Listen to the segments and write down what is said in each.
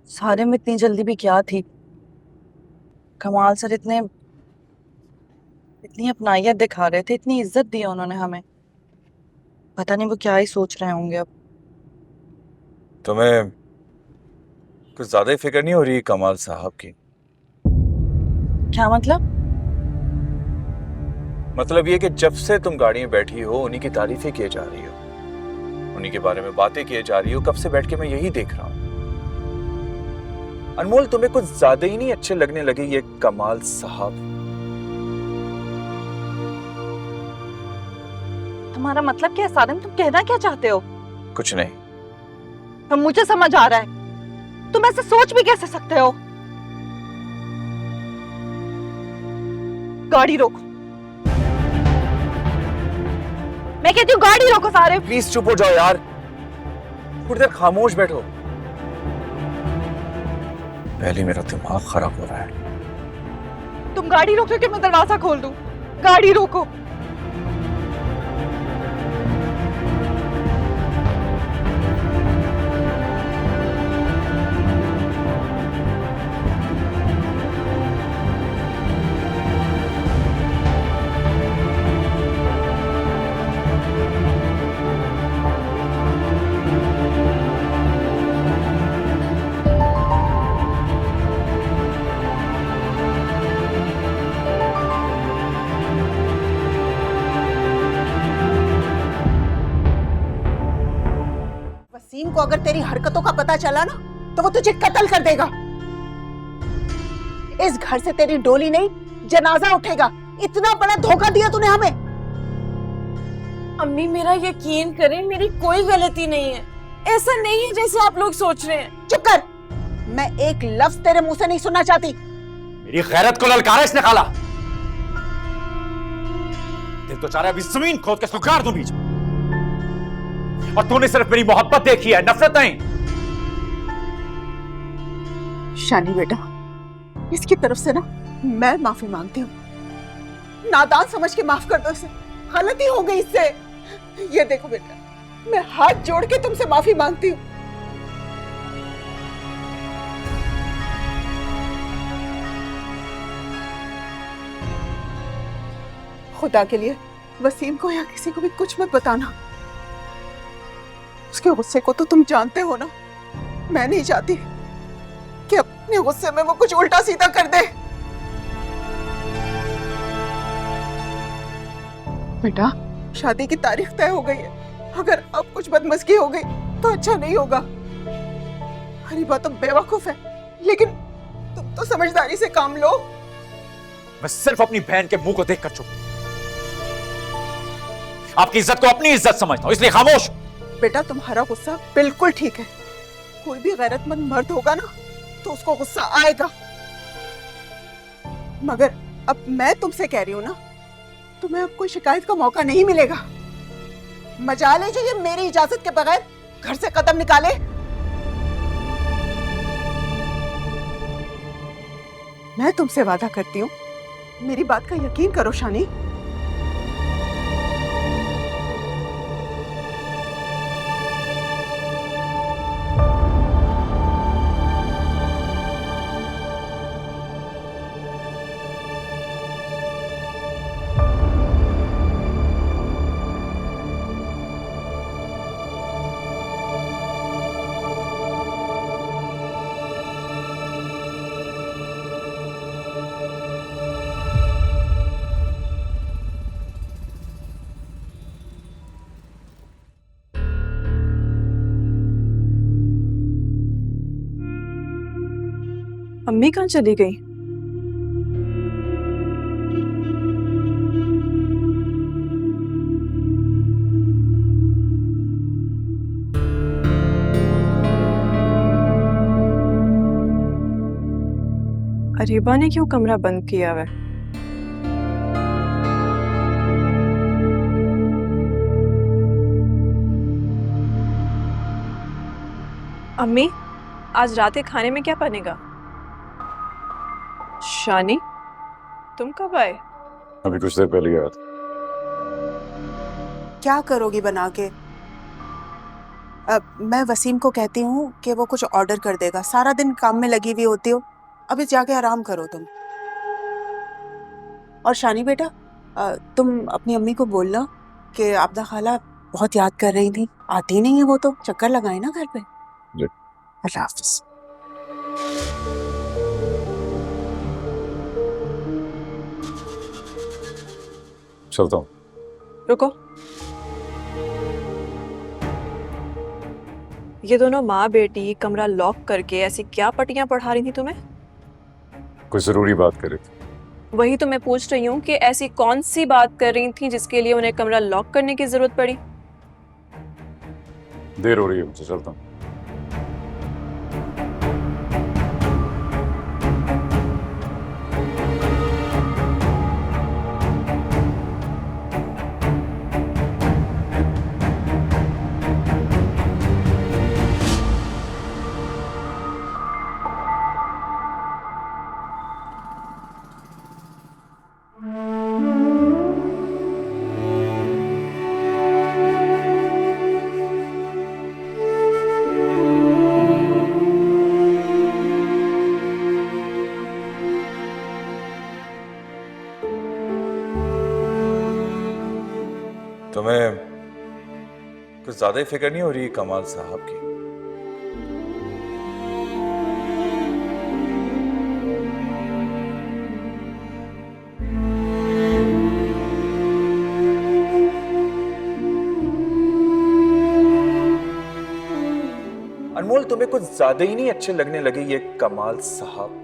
सारे में इतनी जल्दी भी क्या थी। कमाल सर इतने इतनी अपनाइयत दिखा रहे थे, इतनी इज्जत दी उन्होंने हमें। पता नहीं वो क्या ही सोच रहे होंगे अब। तुम्हें कुछ ज्यादा ही फिक्र नहीं हो रही कमाल साहब की? क्या मतलब? मतलब ये कि जब से तुम गाड़ी में बैठी हो उन्हीं की तारीफें किए जा रही हो, उन्हीं के बारे में बातें किए जा रही हो। कब से बैठ के मैं यही देख रहा हूं। अनमोल, तुम्हें कुछ ज्यादा ही नहीं अच्छे लगने लगे ये कमाल साहब? तुम्हारा मतलब क्या है सारिम? तुम कहना क्या चाहते हो? कुछ नहीं। अब मुझे समझ आ रहा है, तुम ऐसे सोच भी कैसे सकते हो। गाड़ी रोको, मैं कहती हूँ गाड़ी रोको सारे। प्लीज चुप हो जाओ यार, थोड़ी देर खामोश बैठो। पहले मेरा दिमाग खराब हो रहा है। तुम गाड़ी रोको कि मैं दरवाजा खोल दूं। गाड़ी रोको। वसीम को अगर तेरी हरकतों का पता चला ना तो वो तुझे कत्ल कर देगा। इस घर से तेरी डोली नहीं जनाजा उठेगा। इतना बड़ा धोखा दिया तूने हमें। अम्मी मेरा यकीन करें, मेरी कोई गलती नहीं है। ऐसा नहीं है जैसे आप लोग सोच रहे हैं। चुप कर, मैं एक लफ्ज तेरे मुंह से नहीं सुनना चाहती। मेरी गैरत को ललकारा इसने खाला। दिल तो चाह रहा है अभी जमीन खोद के इसको गाड़ दूं बीच में। और तूने सिर्फ मेरी मोहब्बत देखी है, नफरत नहीं। शानी बेटा, इसकी तरफ से ना मैं माफी मांगती हूँ। नादान समझ के माफ कर दो इसे, गलती हो गई इससे। ये देखो बेटा, मैं हाथ जोड़ के तुमसे माफी मांगती हूँ। खुदा के लिए वसीम को या किसी को भी कुछ मत बताना। उसके गुस्से को तो तुम जानते हो ना। मैं नहीं चाहती कि अपने गुस्से में वो कुछ उल्टा सीधा कर दे। बेटा, शादी की तारीख तय हो गई है। अगर अब कुछ बदमज़गी हो गई तो अच्छा नहीं होगा। हरीबा तो बेवकूफ है, लेकिन तुम तो समझदारी से काम लो। मैं सिर्फ अपनी बहन के मुंह को देखकर चुप। आपकी इज्जत को अपनी इज्जत समझता हूं, इसलिए खामोश। बेटा, तुम्हारा गुस्सा बिल्कुल ठीक है। कोई भी गैरतमंद मर्द होगा ना तो उसको गुस्सा आएगा। मगर अब मैं तुमसे कह रही हूं ना, तुम्हें अब कोई शिकायत का मौका नहीं मिलेगा। मजाल है जो ये मेरी इजाजत के बगैर घर से कदम निकाले। मैं तुमसे वादा करती हूँ, मेरी बात का यकीन करो शानी। अम्मी कहाँ चली गई? अरीबा ने क्यों कमरा बंद किया हुआ है? अम्मी, आज रात के खाने में क्या बनेगा? शानी, तुम कब आए? अभी कुछ देर पहले आया था। क्या करोगी बना के? मैं वसीम को कहती हूँ कि वो कुछ ऑर्डर कर देगा। सारा दिन काम में लगी हुई होती हो, अभी जाके आराम करो तुम। और शानी बेटा, तुम अपनी अम्मी को बोलना कि आबदा खाला बहुत याद कर रही थी, आती नहीं है वो, तो चक्कर लगाए ना घर पे। जी। अल्लाह हाफिज। चलता हूँ। रुको, ये दोनों माँ बेटी कमरा लॉक करके ऐसी क्या पटियां पढ़ा रही थी तुम्हें? कोई जरूरी बात करे थे। वही तो मैं पूछ रही हूँ कि ऐसी कौन सी बात कर रही थी जिसके लिए उन्हें कमरा लॉक करने की जरूरत पड़ी? देर हो रही है, मुझे चलता हूँ। तुम्हें कुछ ज्यादा ही फिक्र नहीं हो रही कमाल साहब की? अनमोल, तुम्हें कुछ ज्यादा ही नहीं अच्छे लगने लगे ये कमाल साहब?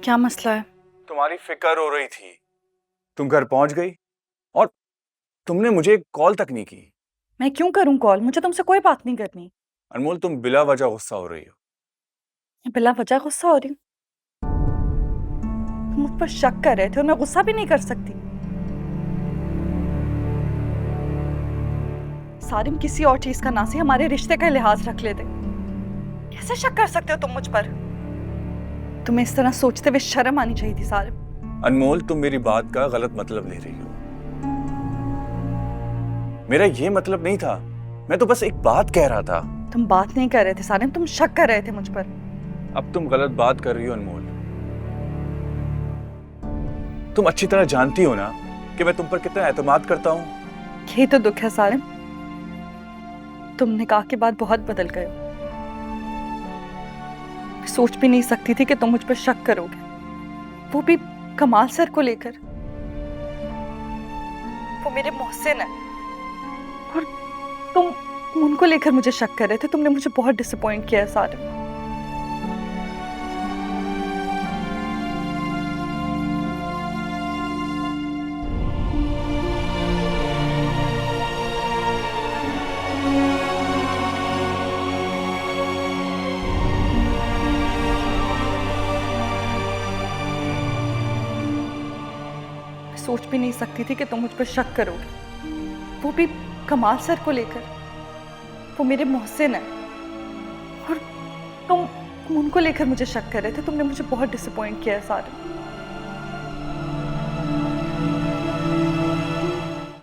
क्या मसला है? तुम्हारी फिक्र हो रही थी, तुम घर पहुंच गई और तुमने मुझे कॉल तक नहीं की। मैं क्यों करूं कॉल? मुझे तुमसे कोई बात नहीं करनी। अनमोल, तुम बिला वजह गुस्सा हो रही हो। मैं बिला वजह गुस्सा हो रही हूँ? तुम मुझ पर शक कर रहे थे और मैं गुस्सा भी नहीं कर सकती। सारिम किसी और चीज का ना से हमारे रिश्ते का लिहाज रख लेते। कैसे शक कर सकते हो तुम मुझ पर? तुम्हें इस तरह सोचते हुए शर्म आनी चाहिए थी सारिम। अनमोल, तुम मेरी बात का गलत मतलब ले रही हो। मेरा ये मतलब नहीं था, मैं तो बस एक बात कह रहा था। तुम बात नहीं कर रहे थे सारिम, तुम शक कर रहे थे मुझ पर। अब तुम गलत बात कर रही हो अनमोल। तुम अच्छी तरह जानती हो ना कि मैं तुम पर कितना एतमाद करता हूं। यही तो दुख है सारिम, तुम निकाह के बाद बहुत बदल गए हो। मैं सोच भी नहीं सकती थी कि तुम मुझ पर शक करोगे, वो भी कमाल सर को लेकर। वो मेरे मोहसिन है और तुम उनको लेकर मुझे शक कर रहे थे। तुमने मुझे बहुत डिसअपॉइंट किया है सारिम। सोच भी नहीं सकती थी कि तुम मुझ पर शक करोगे, वो भी कमाल सर को लेकर। वो मेरे मोहसिन है और तुम उनको लेकर मुझे शक कर रहे थे, तुमने मुझे बहुत डिसअपॉइंट किया है सारे।